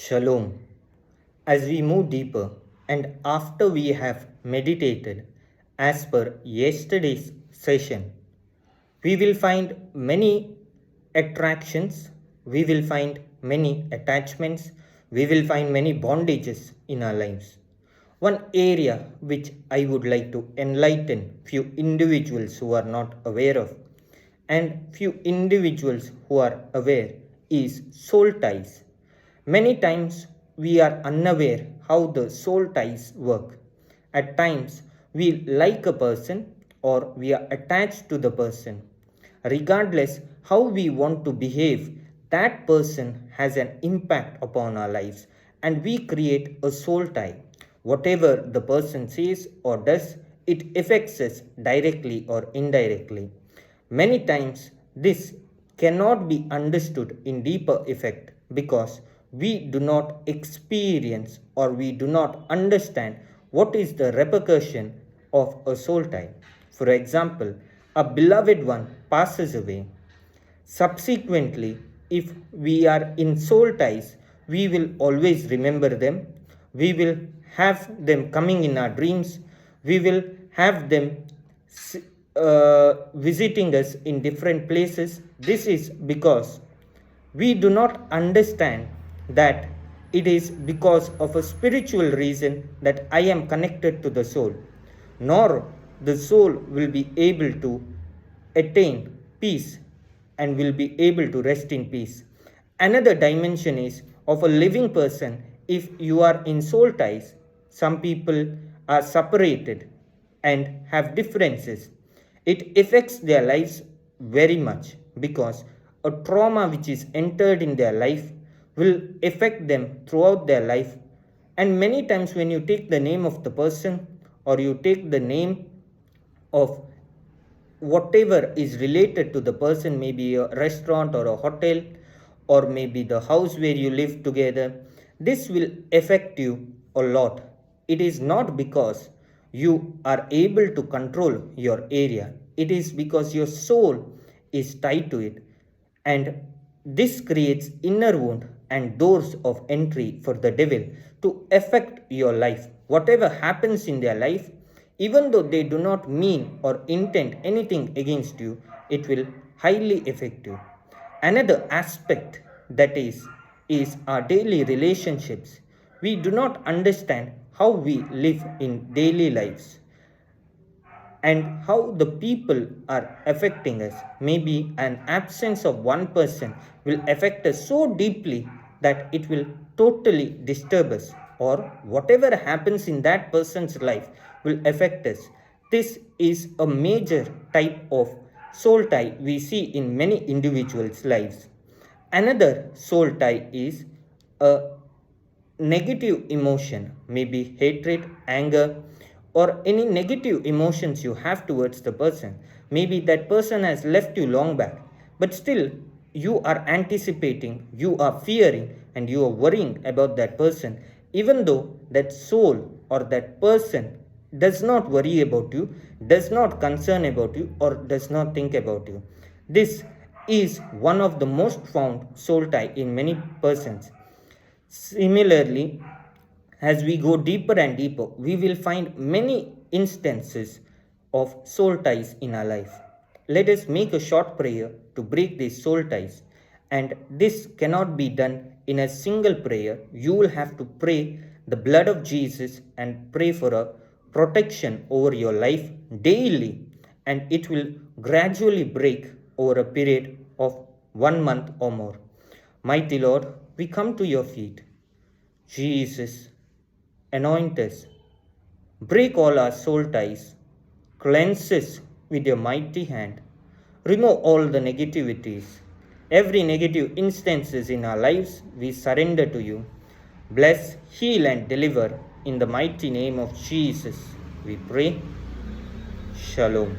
Shalom. As we move deeper and after we have meditated as per yesterday's session, we will find many attractions, we will find many attachments, we will find many bondages in our lives. One area which I would like to enlighten few individuals who are not aware of and few individuals who are aware is soul ties. Many times we are unaware how the soul ties work. At times we like a person or we are attached to the person. Regardless how we want to behave, that person has an impact upon our lives and we create a soul tie. Whatever the person says or does, it affects us directly or indirectly. Many times this cannot be understood in deeper effect because we do not experience or we do not understand what is the repercussion of a soul tie. For example, a beloved one passes away. Subsequently, if we are in soul ties, we will always remember them. We will have them coming in our dreams. We will have them visiting us in different places. This is because we do not understand that it is because of a spiritual reason that I am connected to the soul, nor the soul will be able to attain peace and will be able to rest in peace. Another dimension is of a living person. If you are in soul ties, some people are separated and have differences. It affects their lives very much because a trauma which is entered in their life will affect them throughout their life. And many times, when you take the name of the person or you take the name of whatever is related to the person, maybe a restaurant or a hotel, or maybe the house where you live together, this will affect you a lot. It is not because you are able to control your area, it is because your soul is tied to it, and this creates inner wound and doors of entry for the devil to affect your life. Whatever happens in their life, even though they do not mean or intend anything against you, it will highly affect you. Another aspect that is our daily relationships. We do not understand how we live in daily lives and how the people are affecting us. Maybe an absence of one person will affect us so deeply that it will totally disturb us, or whatever happens in that person's life will affect us. This is a major type of soul tie we see in many individuals' lives. Another soul tie is a negative emotion, maybe hatred, anger, or any negative emotions you have towards the person. Maybe that person has left you long back, but still you are anticipating, you are fearing, and you are worrying about that person, even though that soul or that person does not worry about you, does not concern about you, or does not think about you. This is one of the most found soul tie in many persons. Similarly, as we go deeper and deeper, we will find many instances of soul ties in our life. Let us make a short prayer to break these soul ties. And this cannot be done in a single prayer. You will have to pray the blood of Jesus and pray for a protection over your life daily. And it will gradually break over a period of 1 month or more. Mighty Lord, we come to your feet. Jesus, anoint us, break all our soul ties, cleanse us with your mighty hand, remove all the negativities, every negative instances in our lives we surrender to you. Bless, heal and deliver in the mighty name of Jesus, we pray. Shalom.